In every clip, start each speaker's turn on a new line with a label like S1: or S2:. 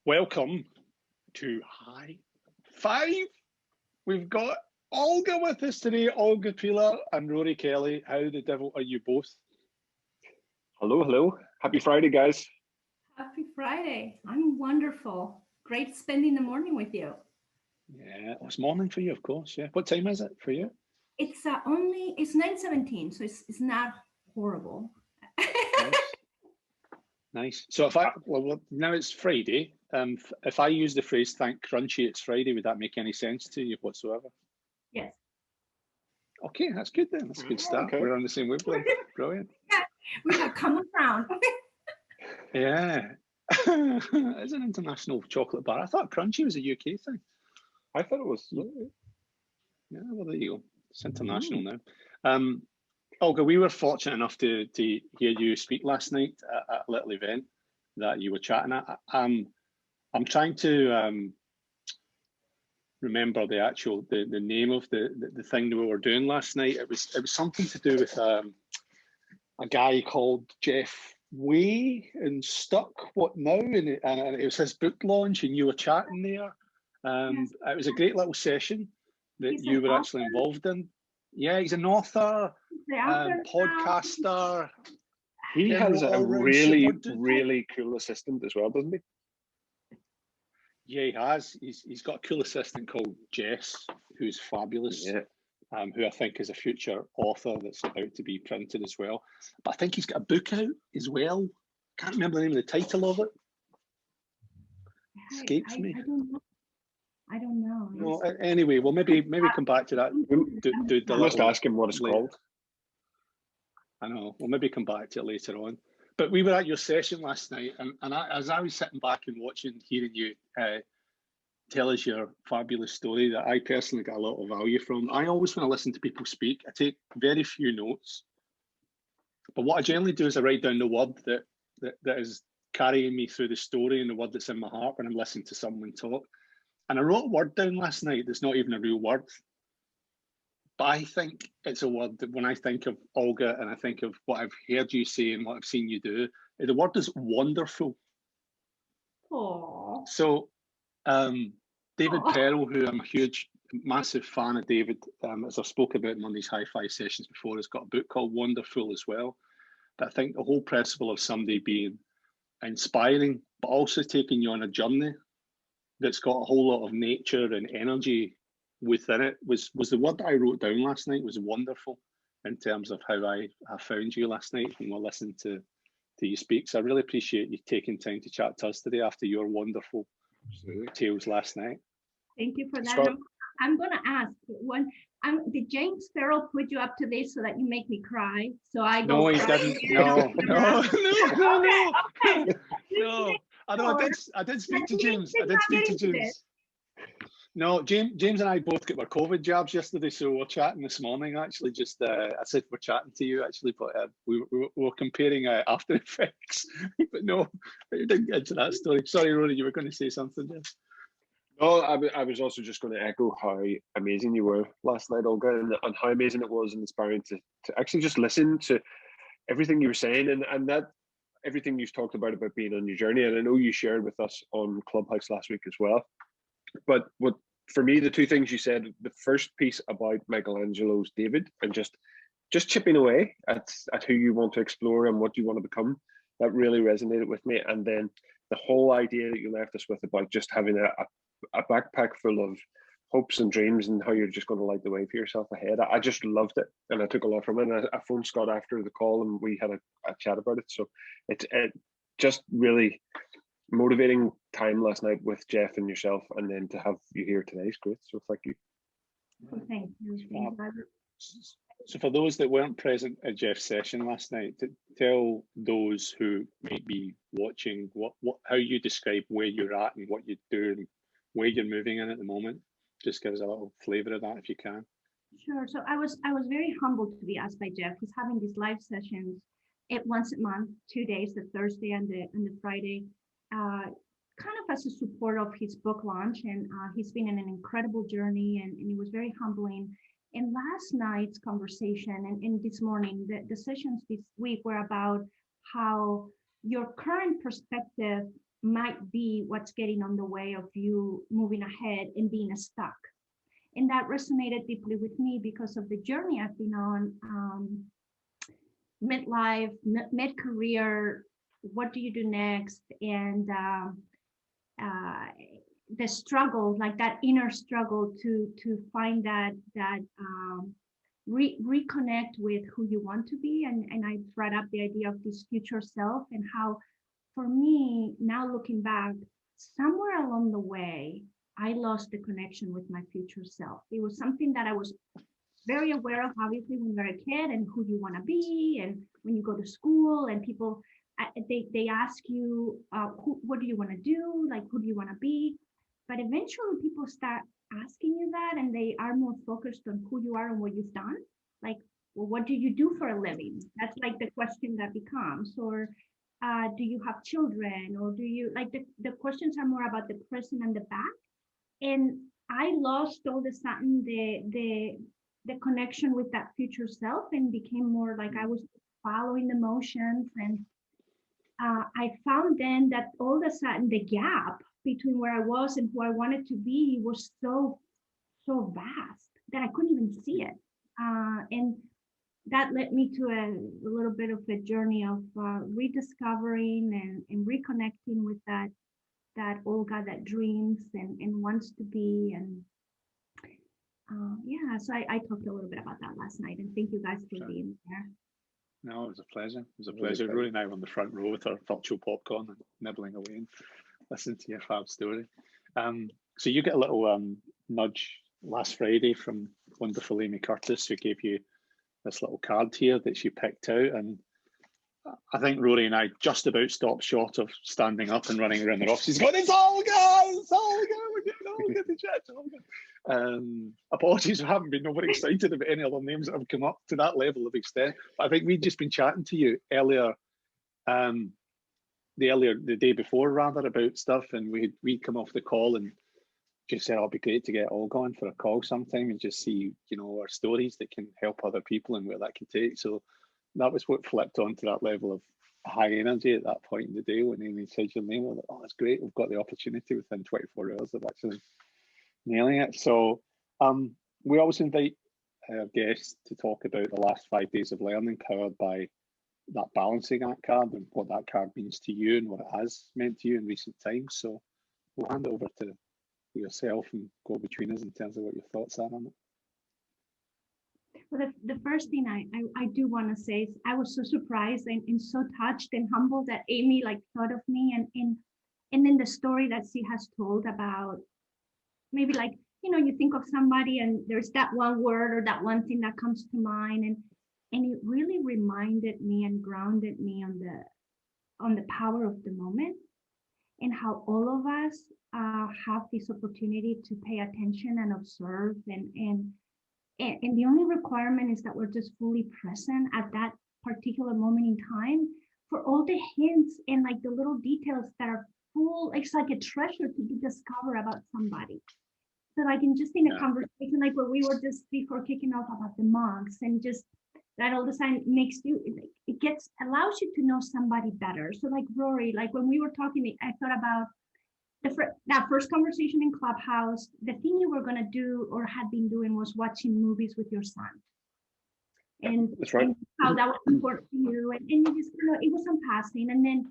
S1: Welcome to High Five. We've got Olga with us today, Olga Piehler and Rory Kelly. How the devil are you both?
S2: Hello, hello. Happy Friday, guys.
S3: Happy Friday. I'm wonderful. Great spending the morning with you.
S1: Yeah, it's morning for you, of course. Yeah. What time is it for you?
S3: It's 9:17, so it's not horrible.
S1: Nice. So if now it's Friday. If I use the phrase "thank Crunchy, it's Friday," would that make any sense to you whatsoever?
S3: Yes.
S1: Okay, that's good then. That's a good start. Okay. We're on the same wavelength. Brilliant.
S3: Yeah, we have common ground.
S1: Yeah. It's an international chocolate bar. I thought Crunchy was a UK thing.
S2: I thought it was.
S1: Yeah, well, there you go. It's international now. Olga, we were fortunate enough to hear you speak last night at a little event that you were chatting at. I'm trying to remember the name of the thing that we were doing last night. It was something to do with a guy called Jeff Way and Stuck What Now, and it was his book launch, and you were chatting there.
S3: Yes.
S1: It was a great little session that you were actually involved in. Yeah, he's an author, podcaster.
S2: He has a really cool assistant as well, doesn't he?
S1: Yeah, he has. He's got a cool assistant called Jess, who's fabulous.
S2: Yeah.
S1: Who I think is a future author that's about to be printed as well. But I think he's got a book out as well. Can't remember the name of the title of it. Escapes me.
S3: I don't know.
S1: No, anyway, well, maybe come back to that.
S2: I must ask him what it's called.
S1: I know. We'll maybe come back to it later on. But we were at your session last night, and as I was sitting back and hearing you tell us your fabulous story that I personally got a lot of value from. I always, when I listen to people speak, I take very few notes. But what I generally do is I write down the word that is carrying me through the story and the word that's in my heart when I'm listening to someone talk. And I wrote a word down last night that's not even a real word. But I think it's a word that when I think of Olga and I think of what I've heard you say and what I've seen you do, the word is wonderful.
S3: Aww.
S1: So David Perel, who I'm a massive fan of David, as I've spoken about in one of these high five sessions before, has got a book called Wonderful as well. But I think the whole principle of somebody being inspiring, but also taking you on a journey that's got a whole lot of nature and energy within it was the word that I wrote down last night. Was wonderful in terms of how I found you last night when we were listening to you speak. So I really appreciate you taking time to chat to us today after your wonderful tales last night.
S3: Thank you for that. Scott, I'm going to ask did James Farrell put you up to this so that you make me cry? So I go.
S1: No, he didn't. No.
S3: Okay.
S1: No. I did speak to James. No, James and I both got our COVID jabs yesterday, so we're chatting this morning. Actually, just I said we're chatting to you actually, but we were comparing After Effects. But no, we didn't get into that story. Sorry, Rory, you were going to say something there.
S2: No, I was also just going to echo how amazing you were last night, Olga, and how amazing it was and inspiring to actually just listen to everything you were saying and that everything you've talked about being on your journey. And I know you shared with us on Clubhouse last week as well. But what for me, the two things you said, the first piece about Michelangelo's David and just chipping away at who you want to explore and what you want to become, that really resonated with me. And then the whole idea that you left us with about just having a backpack full of hopes and dreams and how you're just going to light the way for yourself ahead. I just loved it, and I took a lot from it. And I phoned Scott after the call, and we had a chat about it. So it just really motivating time last night with Jeff and yourself, and then to have you here today is great. So thank you.
S3: Thank you.
S1: So for those that weren't present at Jeff's session last night, to tell those who might be watching how you describe where you're at and what you do and where you're moving in at the moment. Just give us a little flavour of that if you can.
S3: Sure. So I was very humbled to be asked by Jeff. He's having these live sessions once a month, 2 days, the Thursday and the Friday, kind of as a support of his book launch. And he's been in an incredible journey, and it was very humbling. And last night's conversation and this morning, the sessions this week were about how your current perspective might be what's getting on the way of you moving ahead and being stuck. And that resonated deeply with me because of the journey I've been on, midlife, mid-career, what do you do next? And the struggle, like that inner struggle to find that reconnect with who you want to be. And I brought up the idea of this future self, and how, for me, now looking back, somewhere along the way, I lost the connection with my future self. It was something that I was very aware of, obviously, when you're a kid and who you want to be, and when you go to school and people, they ask you, what do you want to do? Like, who do you want to be? But eventually people start asking you that, and they are more focused on who you are and what you've done. Like, well, what do you do for a living? That's like the question that becomes. Or do you have children? Or do you, like, the questions are more about the present and the back. And I lost all of a sudden the connection with that future self, and became more like I was following the motions. And I found then that all of a sudden the gap between where I was and who I wanted to be was so vast that I couldn't even see it. And that led me to a little bit of a journey of rediscovering and reconnecting with that Olga that dreams and wants to be. And yeah, so I talked a little bit about that last night, and thank you guys for being there.
S1: No, it was a pleasure. It was a pleasure. Rory and I were on the front row with our virtual popcorn and nibbling away and listening to your fab story. So you get a little nudge last Friday from wonderful Amy Curtis, who gave you this little card here that she picked out. And I think Rory and I just about stopped short of standing up and running around the office. She's going, it's Olga! It's Olga! We're getting Olga to chat to Olga. Apologies, I haven't been over excited about any other names that have come up to that level of extent. But I think we'd just been chatting to you earlier, the day before rather, about stuff, and we'd come off the call and just said, oh, it'd be great to get Olga on for a call sometime and just see, our stories that can help other people and where that can take. So that was what flipped onto that level of high energy at that point in the day when Amy said your name. I was like, oh, that's great. We've got the opportunity within 24 hours of actually nailing it. So we always invite our guests to talk about the last 5 days of learning, powered by that balancing act card, and what that card means to you and what it has meant to you in recent times. So we'll hand over to yourself and go between us in terms of what your thoughts are on it.
S3: Well, the first thing I do want to say is I was so surprised and so touched and humbled that Amy thought of me, and then the story that she has told about maybe you think of somebody and there's that one word or that one thing that comes to mind, and it really reminded me and grounded me on the power of the moment, and how all of us have this opportunity to pay attention and observe, and the only requirement is that we're just fully present at that particular moment in time for all the hints and the little details that are full. It's like a treasure to be discovered about somebody. So in a conversation where we were just before kicking off about the monks, and just that all the time makes you, allows you to know somebody better. So Rory, when we were talking, I thought about that first conversation in Clubhouse. The thing you were going to do or had been doing was watching movies with your son. And
S2: that's right.
S3: And how that was important to you. And you just, it was some passing. And then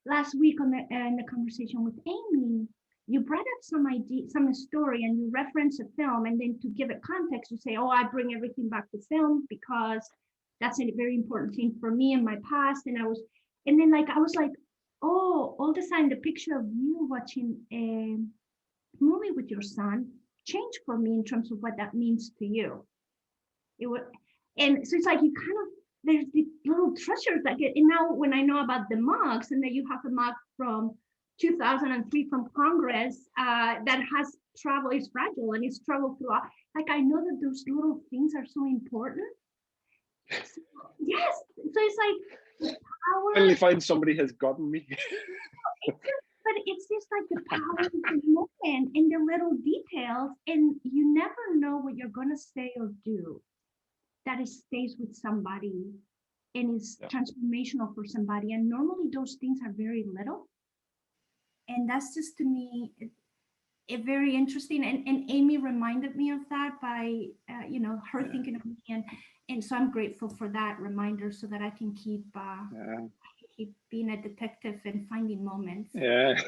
S3: last week in the conversation with Amy, you brought up some idea, some story, and you reference a film. And then to give it context, you say, oh, I bring everything back to film because that's a very important thing for me in my past. And I was like, oh, all the time the picture of you watching a movie with your son changed for me in terms of what that means to you. And so it's you kind of, there's these little treasures that get, and now when I know about the mugs, and that you have a mug from 2003 from Congress that has traveled, is fragile and it's traveled through, I know that those little things are so important. So, yes, so it's the power.
S2: Finally find somebody has gotten me.
S3: But it's just the power of the moment and the little details, and you never know what you're going to say or do that it stays with somebody and is transformational for somebody. And normally those things are very little, and that's just to me it very interesting. And Amy reminded me of that by her thinking of me, and so I'm grateful for that reminder so that I can keep being a detective and finding moments.
S1: Yeah.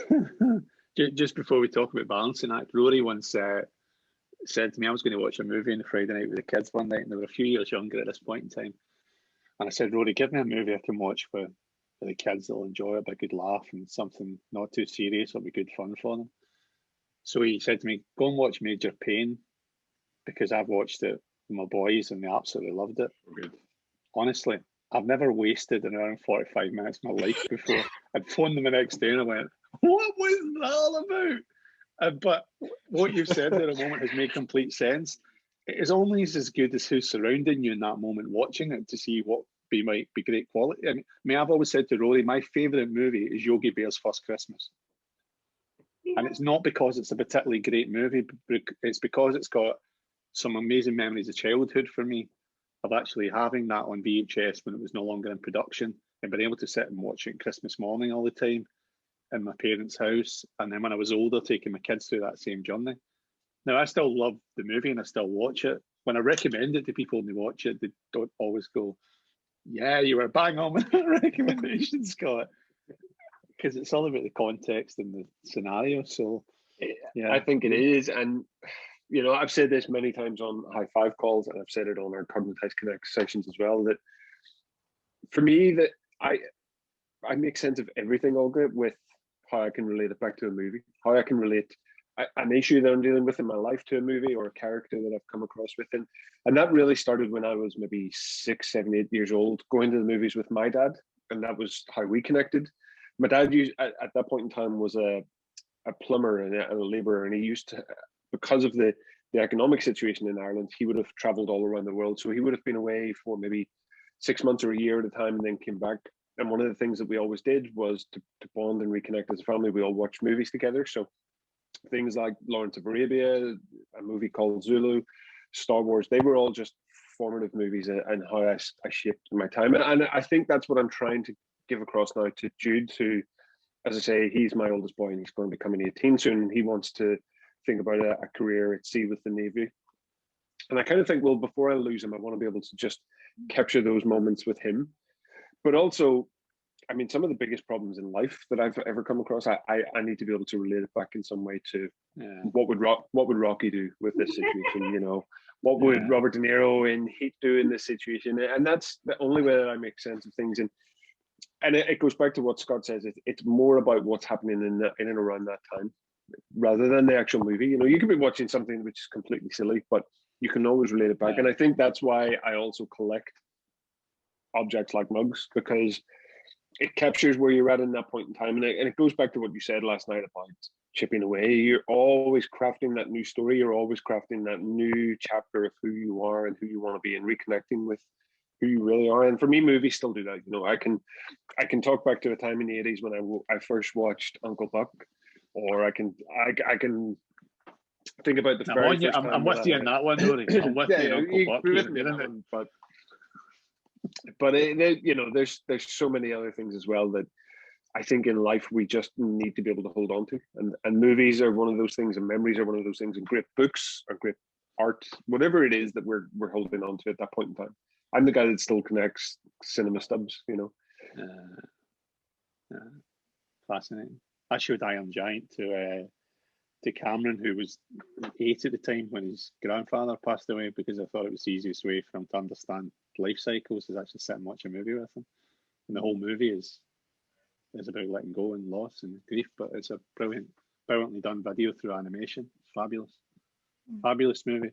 S1: Just before we talk about balancing act, Rory once said to me, I was going to watch a movie on the Friday night with the kids one night, and they were a few years younger at this point in time. And I said, Rory, give me a movie I can watch for the kids that'll enjoy it, a good laugh and something not too serious, it'll be good fun for them. So he said to me, go and watch Major Payne, because I've watched it with my boys and they absolutely loved it.
S2: Good.
S1: Honestly, I've never wasted an hour and 45 minutes of my life before. I'd phoned them the next day and I went, what was that all about? But what you've said there a moment has made complete sense. It is always as good as who's surrounding you in that moment watching it to see what might be great quality. I mean, I've always said to Rory, my favourite movie is Yogi Bear's First Christmas. And it's not because it's a particularly great movie, it's because it's got some amazing memories of childhood for me, of actually having that on VHS when it was no longer in production and being able to sit and watch it Christmas morning all the time in my parents' house. And then when I was older, taking my kids through that same journey. Now, I still love the movie and I still watch it. When I recommend it to people and they watch it, they don't always go, yeah, you were bang on with that recommendation, Scott. Because it's all about the context and the scenario. So, yeah.
S2: I think it is. And, I've said this many times on high five calls, and I've said it on our Carbonized Connect sessions as well, that for me, that I make sense of everything, Olga, with how I can relate it back to a movie, how I can relate an issue that I'm dealing with in my life to a movie or a character that I've come across with. And that really started when I was maybe 6, 7, 8 years old, going to the movies with my dad. And that was how we connected. My dad at that point in time was a plumber and a labourer, and he used to, because of the economic situation in Ireland, he would have travelled all around the world. So he would have been away for maybe 6 months or a year at a time and then came back. And one of the things that we always did was to bond and reconnect as a family. We all watched movies together. So things like Lawrence of Arabia, a movie called Zulu, Star Wars, they were all just formative movies and how I shaped my time. And I think that's what I'm trying to give across now to Jude, who, as I say, he's my oldest boy and he's going to be becoming 18 soon. And he wants to think about a career at sea with the Navy. And I kind of think, well, before I lose him, I want to be able to just capture those moments with him. But also, I mean, some of the biggest problems in life that I've ever come across, I need to be able to relate it back in some way to what would Rocky do with this situation, what would Robert De Niro in Heat do in this situation? And that's the only way that I make sense of things. And it goes back to what Scott says. It's more about what's happening in and around that time, rather than the actual movie. You could be watching something which is completely silly, but you can always relate it back. And I think that's why I also collect objects like mugs, because it captures where you're at in that point in time. And it goes back to what you said last night about chipping away. You're always crafting that new story. You're always crafting that new chapter of who you are and who you want to be, and reconnecting with who you really are. And for me, movies still do that. I can talk back to a time in the 80s when I first watched Uncle Buck, or I can think about the very first time.
S1: I'm with you in that one, Rory. I'm with you in Uncle Buck.
S2: But there's so many other things as well that I think in life we just need to be able to hold on to, and movies are one of those things, and memories are one of those things, and great books or great art, whatever it is that we're holding on to at that point in time. I'm the guy that still connects cinema stubs,
S1: Fascinating. I showed I Am Giant to Cameron, who was 8 at the time when his grandfather passed away, because I thought it was the easiest way for him to understand life cycles is actually sit and watch a movie with him. And the whole movie is about letting go and loss and grief, but it's a brilliantly done video through animation. It's fabulous. Fabulous movie.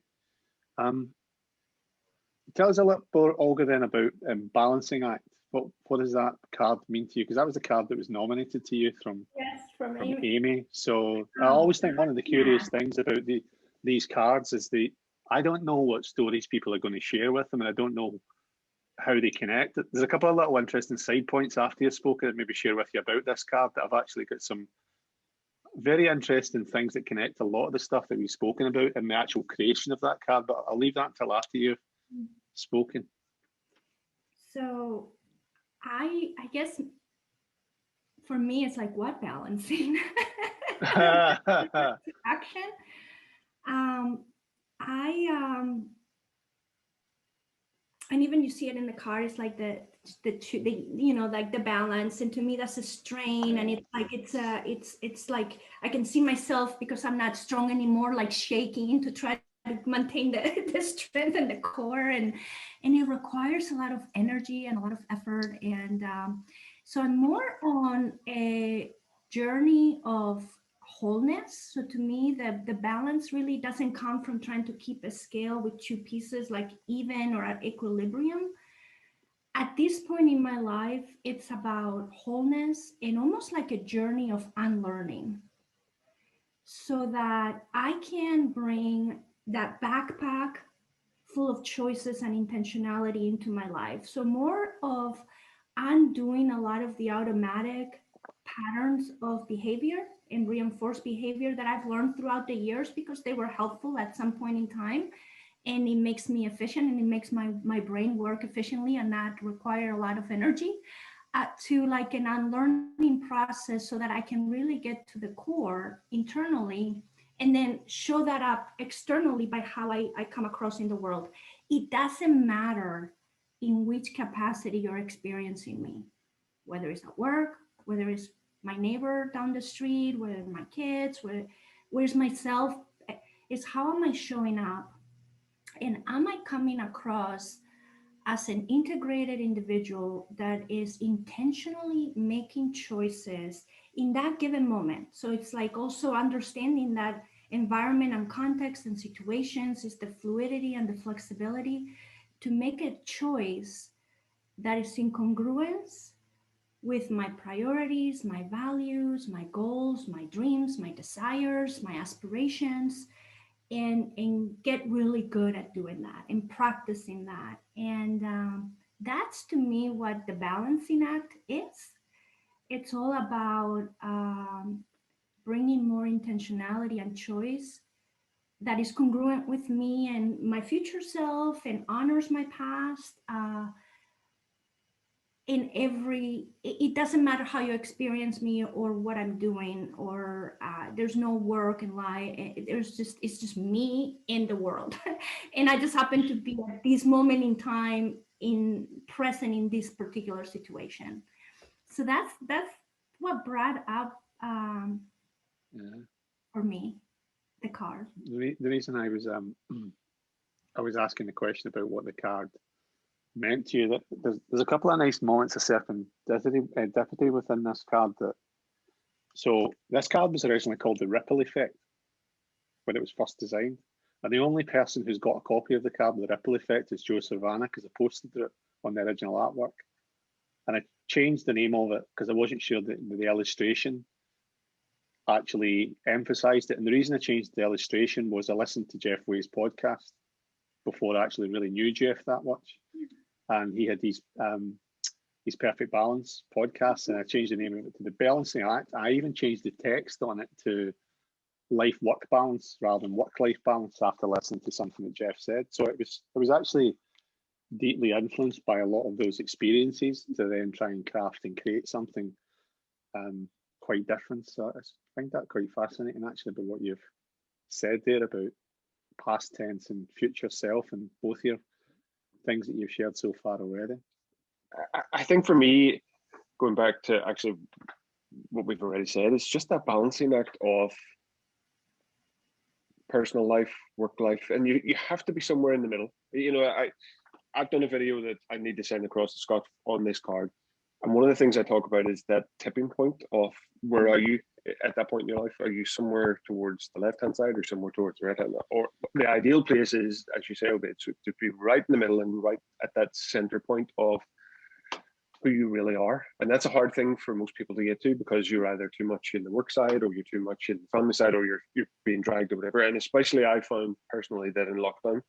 S1: Tell us a little more, Olga, then, about Balancing Act. What does that card mean to you? Because that was the card that was nominated to you from Amy. So I always think one of the curious things about these cards is I don't know what stories people are going to share with them, and I don't know how they connect. There's a couple of little interesting side points after you've spoken that maybe share with you about this card, that I've actually got some very interesting things that connect a lot of the stuff that we've spoken about in the actual creation of that card, but I'll leave that until after you've spoken.
S3: So I guess For me, it's like, what balancing? Action. Um, I and even you see it in the car. It's like like the balance, and to me that's a strain, and it's like it's like I can see myself, because I'm not strong anymore, like shaking to try to maintain the strength and the core, and it requires a lot of energy and a lot of effort, and so I'm more on a journey of wholeness. So to me, the balance really doesn't come from trying to keep a scale with two pieces like even or at equilibrium. At this point in my life, it's about wholeness and almost like a journey of unlearning, so that I can bring that backpack full of choices and intentionality into my life. So more of undoing a lot of the automatic patterns of behavior and reinforced behavior that I've learned throughout the years, because they were helpful at some point in time, and it makes me efficient, and it makes my brain work efficiently and not require a lot of energy, to like an unlearning process, so that I can really get to the core internally, and then show that up externally by how I come across in the world. It doesn't matter in which capacity you're experiencing me, whether it's at work, whether it's my neighbor down the street, whether my kids, where's myself. Is how am I showing up, and am I coming across as an integrated individual that is intentionally making choices in that given moment. So it's like also understanding that environment and context and situations is the fluidity and the flexibility to make a choice that is in congruence with my priorities, my values, my goals, my dreams, my desires, my aspirations, and get really good at doing that and practicing that. And that's to me what the balancing act is. It's all about bringing more intentionality and choice that is congruent with me and my future self, and honors my past. In every, it doesn't matter how you experience me or what I'm doing, or there's no work and lie. It's just me in the world. And I just happen to be at this moment in time in present in this particular situation. So that's what brought up
S1: Yeah.
S3: for me the card.
S1: The reason I was asking the question about what the card meant to you, that there's a couple of nice moments of serendipity within this card. So this card was originally called the ripple effect when it was first designed, and the only person who's got a copy of the card, the ripple effect, is Joe Cervana, because I posted it on the original artwork, and I changed the name of it because I wasn't sure that the illustration actually emphasized it. And the reason I changed the illustration was I listened to Jeff Way's podcast before I actually really knew Jeff that much, and he had these Perfect Balance podcasts, and I changed the name of it to the Balancing Act. I even changed the text on it to life work balance rather than work life balance after listening to something that Jeff said. So it was actually deeply influenced by a lot of those experiences to then try and craft and create something quite different. So I find that quite fascinating, actually, about what you've said there about past tense and future self, and both your things that you've shared so far already.
S2: I think for me, going back to actually what we've already said, it's just that balancing act of personal life, work life, and you have to be somewhere in the middle. You know, I've done a video that I need to send across to Scott on this card, and one of the things I talk about is that tipping point of where are you at that point in your life? Are you somewhere towards the left-hand side or somewhere towards the right-hand? Or the ideal place is, as you say, to be right in the middle and right at that center point of who you really are. And that's a hard thing for most people to get to, because you're either too much in the work side, or you're too much in the family side, or you're being dragged or whatever. And especially I found personally that in lockdown,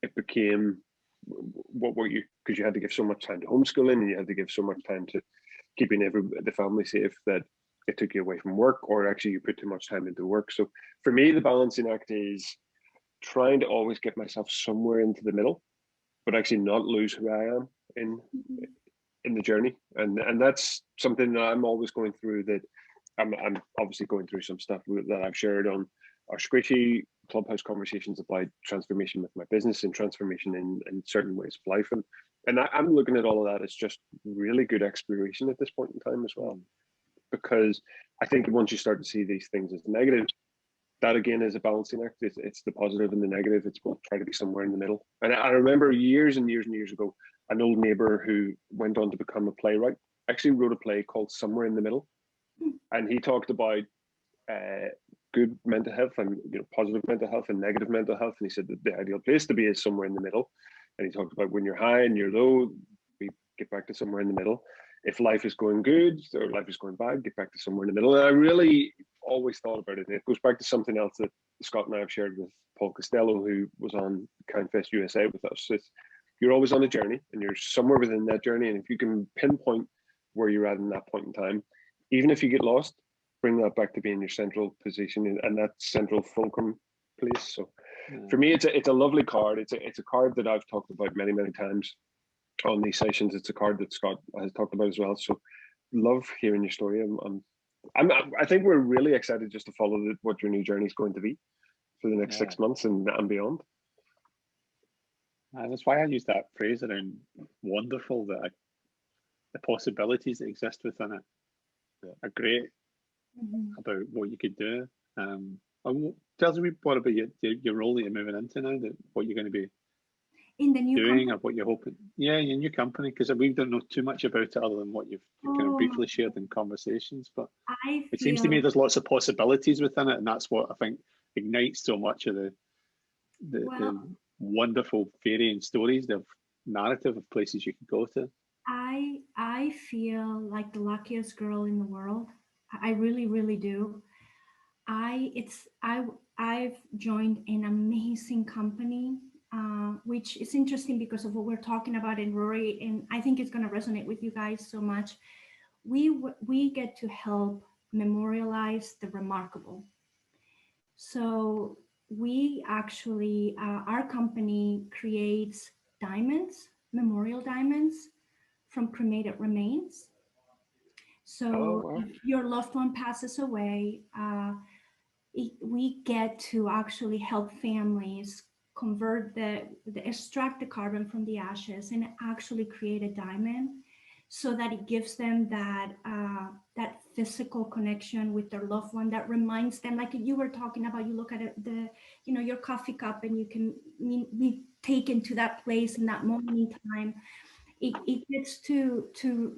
S2: it became what were you, because you had to give so much time to homeschooling, and you had to give so much time to keeping the family safe, that it took you away from work, or actually you put too much time into work. So for me, the balancing act is trying to always get myself somewhere into the middle, but actually not lose who I am in the journey, and that's something that I'm always going through. That I'm obviously going through some stuff that I've shared on our Screechy Clubhouse conversations about transformation with my business and transformation in certain ways of life, and I'm looking at all of that as just really good exploration at this point in time as well, because I think once you start to see these things as negative, that again is a balancing act. It's the positive and the negative. It's we'll try to be somewhere in the middle. And I remember years and years and years ago, an old neighbor who went on to become a playwright actually wrote a play called Somewhere in the Middle, and he talked about good mental health and positive mental health and negative mental health. And he said that the ideal place to be is somewhere in the middle. And he talked about when you're high and you're low, we get back to somewhere in the middle. If life is going good or life is going bad, get back to somewhere in the middle. And I really always thought about it. And it goes back to something else that Scott and I have shared with Paul Costello, who was on Kindfest USA with us. You're always on a journey and you're somewhere within that journey. And if you can pinpoint where you're at in that point in time, even if you get lost, bring that back to being your central position and that central fulcrum place. So for me, it's a lovely card. It's a card that I've talked about many, many times on these sessions. It's a card that Scott has talked about as well. So love hearing your story. I think we're really excited just to follow what your new journey is going to be for the next 6 months and beyond.
S1: That's why I use that phrase around wonderful, that the possibilities that exist within it are great about what you could do. Tell us a bit more about your role that you're moving into now, what you're going to be
S3: in the new
S1: doing
S3: company?
S1: or what you're hoping. Yeah, your new company, because we don't know too much about it other than what you've kind of briefly shared in conversations. But it seems to me there's lots of possibilities within it, and that's what I think ignites so much of the wonderful varying stories, the narrative of places you could go to.
S3: I feel like the luckiest girl in the world. I really, really do. I've joined an amazing company, which is interesting because of what we're talking about in Rory, and I think it's going to resonate with you guys so much. We get to help memorialize the remarkable. So we actually, our company creates diamonds, memorial diamonds from cremated remains. So if your loved one passes away, we get to actually help families convert extract the carbon from the ashes and actually create a diamond, so that it gives them that physical connection with their loved one, that reminds them, like you were talking about, you look at it, your coffee cup, and you can be taken to that place in that moment in time. It gets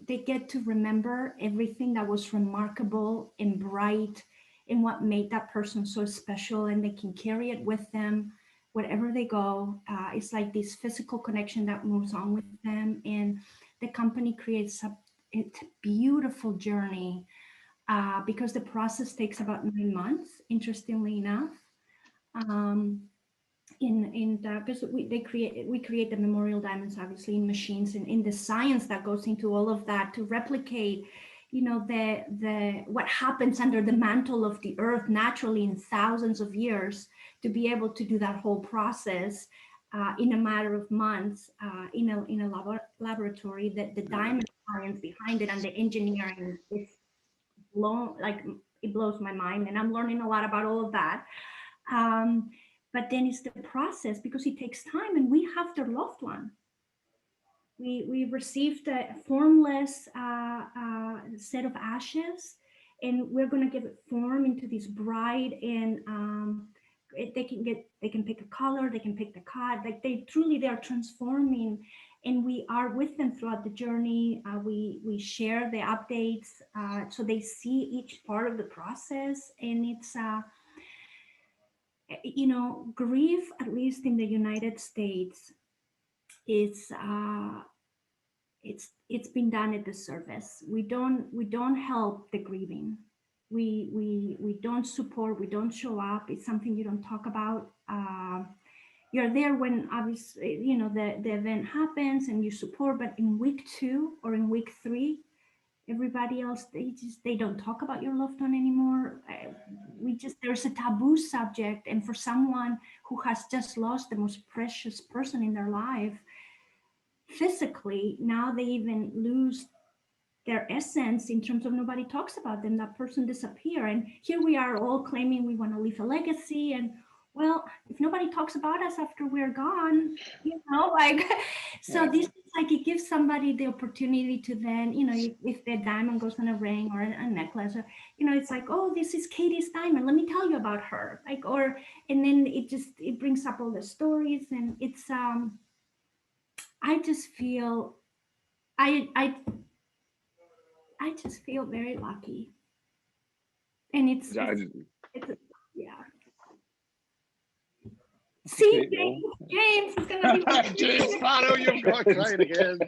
S3: they get to remember everything that was remarkable and bright and what made that person so special, and they can carry it with them wherever they go. It's like this physical connection that moves on with them, and the company creates a beautiful journey because the process takes about 9 months, interestingly enough. Because we create the memorial diamonds obviously in machines, and in the science that goes into all of that to replicate what happens under the mantle of the earth naturally in thousands of years, to be able to do that whole process in a matter of months in a laboratory. That the diamond science behind it and the engineering is it blows my mind, and I'm learning a lot about all of that. But then it's the process, because it takes time, and we have their loved one. We received a formless set of ashes, and we're going to give it form into this bright, and they can pick a color, they can pick the cut, like they are transforming, and we are with them throughout the journey. We share the updates, so they see each part of the process, and it's grief, at least in the United States, it's been done at the surface. We don't help the grieving. We don't support. We don't show up. It's something you don't talk about. You're there when obviously the event happens and you support, but in week 2 or in week 3, everybody else, they don't talk about your loved one anymore. There's a taboo subject, and for someone who has just lost the most precious person in their life, physically, now they even lose their essence in terms of nobody talks about them. That person disappear, and here we are all claiming we want to leave a legacy. And well, if nobody talks about us after we're gone, like, so this is like, it gives somebody the opportunity to then, if the diamond goes on a ring or a necklace, or it's like, oh, this is Katie's diamond, let me tell you about her, like, or, and then it brings up all the stories, and it's I just feel I just feel very lucky, and it's yeah. See, James is gonna be
S1: James Farrell, you've got crying again.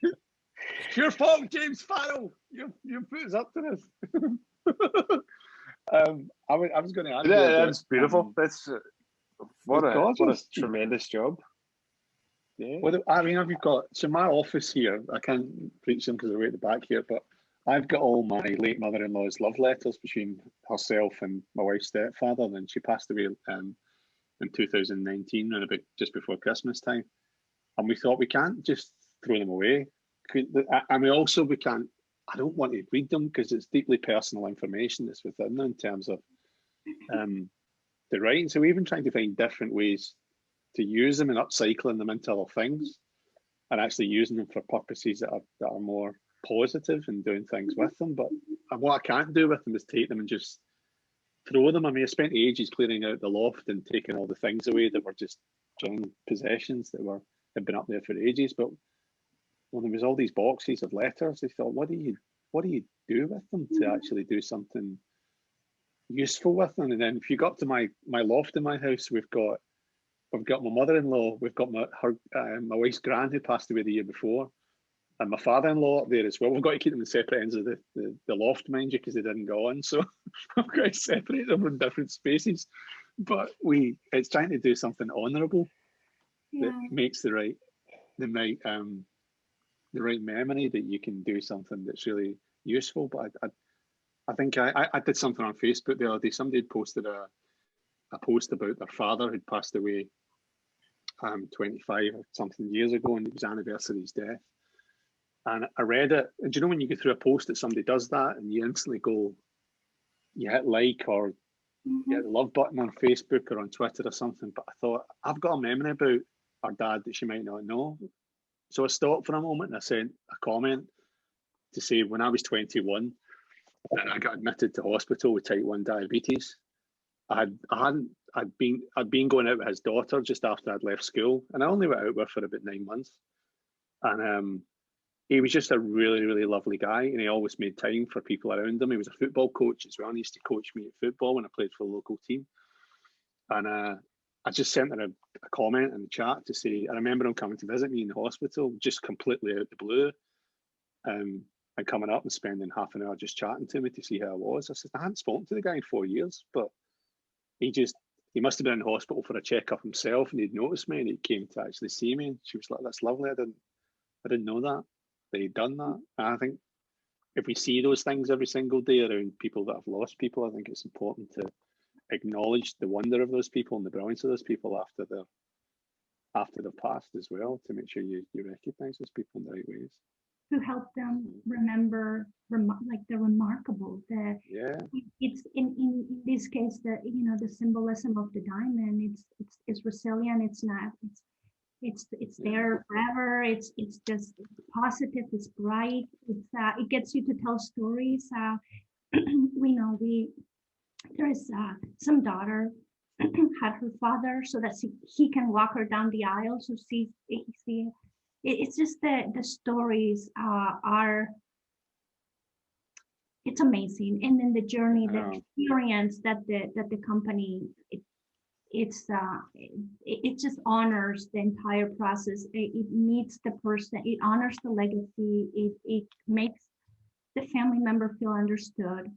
S1: It's your fault, James Farrell. You put us up to this. I was going to add.
S2: Yeah, that's beautiful. That's what a tremendous job. Yeah.
S1: Well, I mean, I've got, so my office here, I can't preach them because they're way at the back here, but I've got all my late mother-in-law's love letters between herself and my wife's stepfather, and she passed away in 2019, and about just before Christmas time. And we thought, we can't just throw them away. And we can't, I don't want to read them because it's deeply personal information that's within them in terms of the writing. So we're even trying to find different ways to use them and upcycling them into other things, and actually using them for purposes that are more positive and doing things with them. But what I can't do with them is take them and just throw them. I mean, I spent ages clearing out the loft and taking all the things away that were just junk possessions that had been up there for ages. But when there was all these boxes of letters, I thought, what do you do with them to actually do something useful with them? And then if you go up to my loft in my house, we've got my mother-in-law, we've got my wife's gran who passed away the year before, and my father-in-law up there as well. We've got to keep them in separate ends of the loft, mind you, because they didn't go on. So I've got to separate them in different spaces. But it's trying to do something honourable that makes the right memory, that you can do something that's really useful. But I think I did something on Facebook the other day. Somebody had posted a post about their father who'd passed away 25 or something years ago, and it was anniversary of his death. And I read it, and do you know when you go through a post that somebody does that and you instantly go, you hit like or you hit the love button on Facebook or on Twitter or something. But I thought, I've got a memory about our dad that she might not know. So I stopped for a moment and I sent a comment to say, when I was 21 and I got admitted to hospital with type 1 diabetes, I'd been going out with his daughter just after I'd left school, and I only went out with her for about 9 months. And he was just a really, really lovely guy, and he always made time for people around him. He was a football coach as well, and he used to coach me at football when I played for the local team. And I just sent her a comment in the chat to say, I remember him coming to visit me in the hospital, just completely out the blue, and coming up and spending half an hour just chatting to me to see how I was. I said, I hadn't spoken to the guy in 4 years, but he must have been in the hospital for a checkup himself, and he'd noticed me, and he came to actually see me. And she was like, that's lovely. I didn't know that he'd done that. And I think if we see those things every single day around people that have lost people, I think it's important to acknowledge the wonder of those people and the brilliance of those people after they've passed as well, to make sure you recognize those people in the right ways.
S3: To help them remember, like the remarkable. It's in this case, the symbolism of the diamond. It's resilient. It's not. It's there forever. It's just positive. It's bright. It gets you to tell stories. There is some daughter had her father so that he can walk her down the aisle. So it's just the stories it's amazing, and then the journey, the experience that the company it just honors the entire process. It meets the person, it honors the legacy, it makes the family member feel understood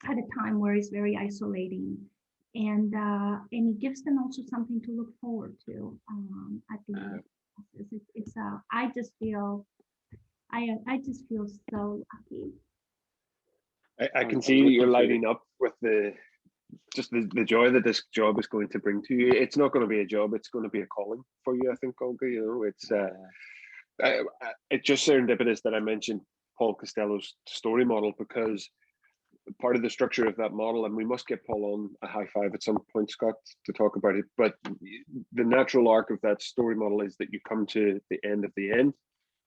S3: at a time where it's very isolating, and it gives them also something to look forward to at the end. I just feel so lucky.
S2: I can see you're lighting up with the joy that this job is going to bring to you. It's not going to be a job, it's going to be a calling for you, I think, Olga. It's just serendipitous that I mentioned Paul Costello's story model, because part of the structure of that model, and we must get Paul on a high five at some point, Scott, to talk about it, but the natural arc of that story model is that you come to the end of the end.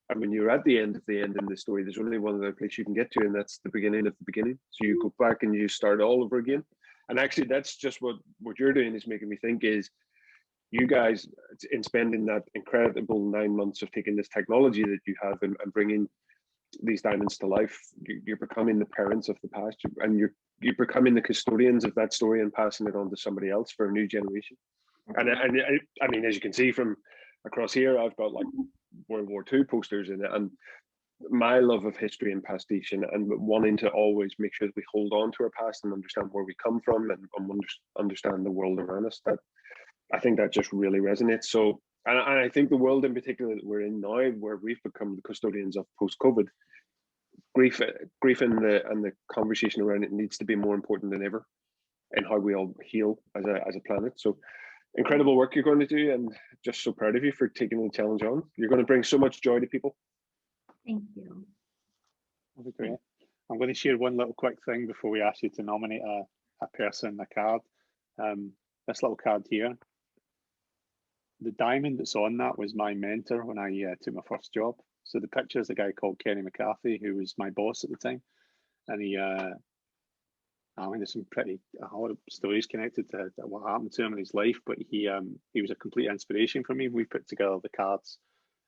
S2: And when you're at the end of the end in the story, there's only one other place you can get to, and that's the beginning of the beginning. So you go back and you start all over again. And actually, that's just what you're doing is making me think is you guys, in spending that incredible 9 months of taking this technology that you have and bringing these diamonds to life, you're becoming the parents of the past, and you're becoming the custodians of that story and passing it on to somebody else for a new generation. And I mean, as you can see from across here, I've got like World War II posters in it, and my love of history and pastiche and wanting to always make sure that we hold on to our past and understand where we come from and understand the world around us, that I think that just really resonates. So, and I think the world in particular that we're in now, where we've become the custodians of post-COVID, grief and the conversation around it needs to be more important than ever in how we all heal as a planet. So incredible work you're going to do, and just so proud of you for taking the challenge on. You're going to bring so much joy to people.
S3: Thank you.
S1: That'd be great. I'm going to share one little quick thing before we ask you to nominate a person, a card. This little card here, the diamond that's on that was my mentor when I took my first job. So the picture is a guy called Kenny McCarthy, who was my boss at the time. And he, I mean, there's some pretty horrible stories connected to what happened to him in his life, but he was a complete inspiration for me. We put together the cards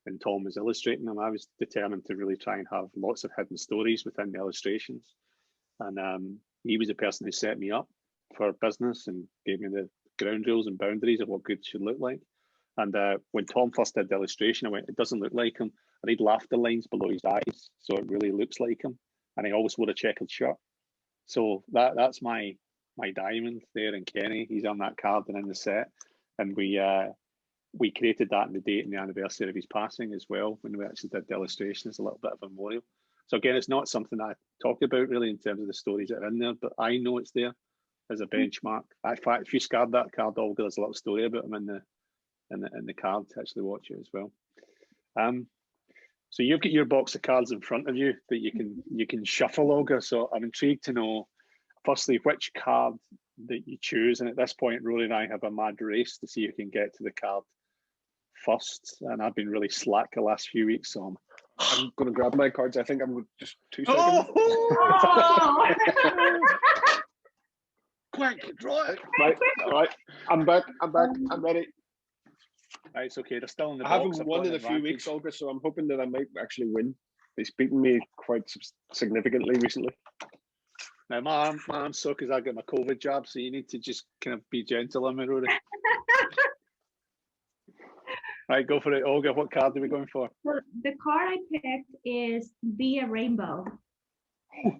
S1: and Tom was illustrating them. I was determined to really try and have lots of hidden stories within the illustrations. And he was the person who set me up for business and gave me the ground rules and boundaries of what good should look like. And when Tom first did the illustration, I went, it doesn't look like him. And he'd laughter lines below his eyes, so it really looks like him. And he always wore a checkered shirt. So that's my diamond there in Kenny. He's on that card and in the set. And we created that in the date and the anniversary of his passing as well, when we actually did the illustration as a little bit of a memorial. So again, it's not something that I talk about really in terms of the stories that are in there, but I know it's there as a benchmark. In fact, if you scarred that card, Olga, there's a little story about him in the card to actually watch it as well. So you've got your box of cards in front of you that you can shuffle, Olga. So I'm intrigued to know, firstly, which card that you choose. And at this point, Rory and I have a mad race to see who can get to the card first. And I've been really slack the last few weeks, so I'm going to grab my cards. I think I'm going to just 2 seconds.
S3: Oh!
S1: Quick, draw it.
S2: Right, all right. I'm back. I'm ready.
S1: Right, it's okay. They're still in the
S2: I
S1: box.
S2: haven't won in a few weeks, Olga, so I'm hoping that I might actually win. He's beaten me quite significantly recently.
S1: Now, my arm's sore because I got my COVID jab, so you need to just kind of be gentle on me, Rory. Right, go for it. Olga, what card are we going for?
S3: So the card I picked is Be a Rainbow. Oh,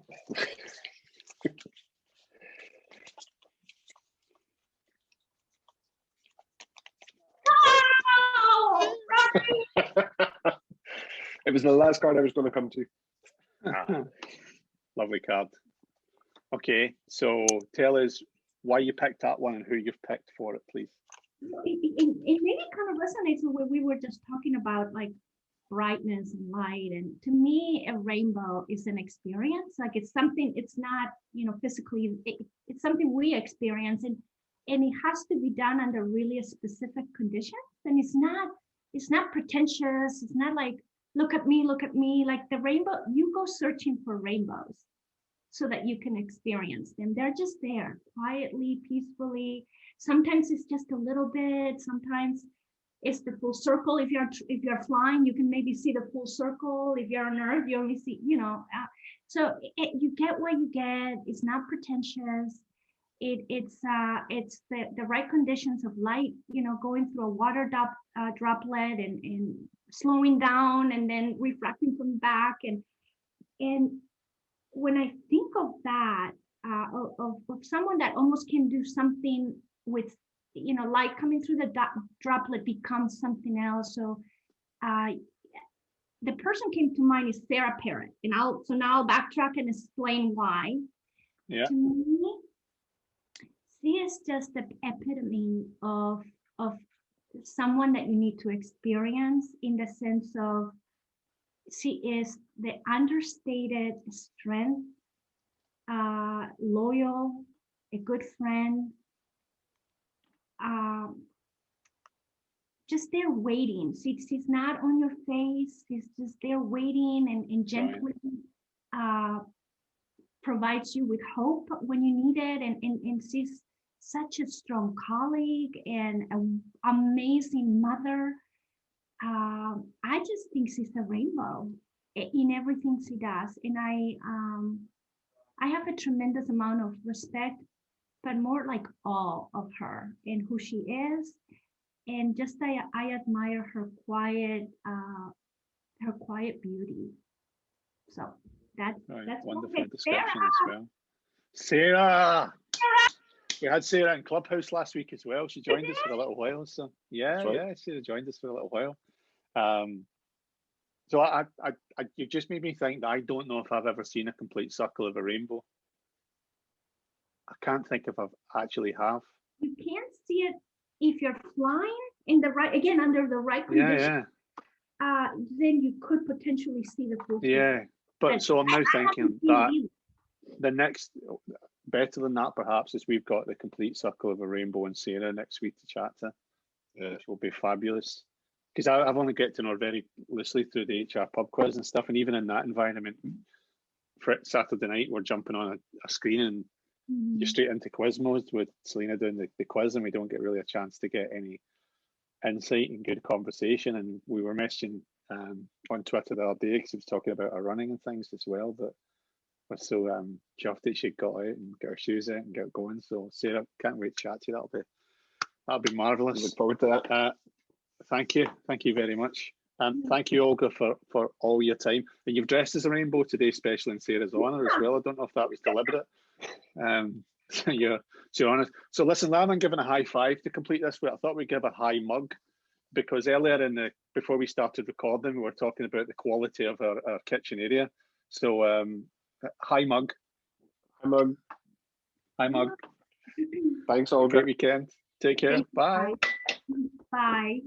S2: It was the last card I was going to come to.
S1: Lovely card. Okay, so tell us why you picked that one and who you've picked for it, please.
S3: It really kind of resonates with what we were just talking about, like brightness and light. And to me, a rainbow is an experience. Like it's something, it's not, physically, it's something we experience, and it has to be done under really specific conditions. And it's not pretentious. It's not like, look at me. Like the rainbow, you go searching for rainbows so that you can experience them. They're just there quietly, peacefully. Sometimes it's just a little bit. Sometimes it's the full circle. If you're flying, you can maybe see the full circle. If you're on Earth, you only see, so you get what you get. It's not pretentious. It's the right conditions of light, going through a water droplet and slowing down and then refracting from back. And when I think of that, of someone that almost can do something with, light coming through the droplet becomes something else. So the person came to mind is Sarah Parrott. And now I'll backtrack and explain why.
S1: Yeah.
S3: To me, she is just the epitome of someone that you need to experience, in the sense of she is the understated strength, loyal, a good friend, just there waiting. She's not on your face. She's just there waiting and gently provides you with hope when you need it. And she's such a strong colleague and an amazing mother. I just think she's a rainbow in everything she does. And I have a tremendous amount of respect, but more like awe of her and who she is. And just I admire her quiet beauty. So that's
S1: wonderful description as well. Sarah. We had Sarah in Clubhouse last week as well. She joined us for a little while. So yeah, Sarah joined us for a little while. So I you just made me think that I don't know if I've ever seen a complete circle of a rainbow. I can't think if I've actually have.
S3: You can't see it if you're flying in the right, again, under the right conditions. Then you could potentially see the full.
S1: Yeah, but so I'm now thinking that the next, better than that perhaps, is we've got the complete circle of a rainbow and Sarah next week to chat to, which will be fabulous. Because I've only get to know her very loosely through the HR pub quiz and stuff, and even in that environment, for Saturday night we're jumping on a screen and you're straight into quiz mode with Selena doing the quiz, and we don't get really a chance to get any insight and good conversation. And we were messaging on Twitter the other day because he was talking about her running and things as well, but we're so chuffed that she got out and got her shoes out and got going. So Sarah, can't wait to chat to you. That'll be marvelous.
S2: Look forward to that.
S1: Thank you very much. Thank you, Olga, for all your time. And you've dressed as a rainbow today, especially in Sarah's honour as well. I don't know if that was deliberate. So you're honest. So listen, rather than giving a high five to complete this, I thought we'd give a high mug, because earlier before we started recording, we were talking about the quality of our kitchen area. So high mug.
S2: Hi, mug.
S1: Hi, mug.
S2: Thanks, Olga.
S1: Great weekend. Take care. Bye.
S3: Bye.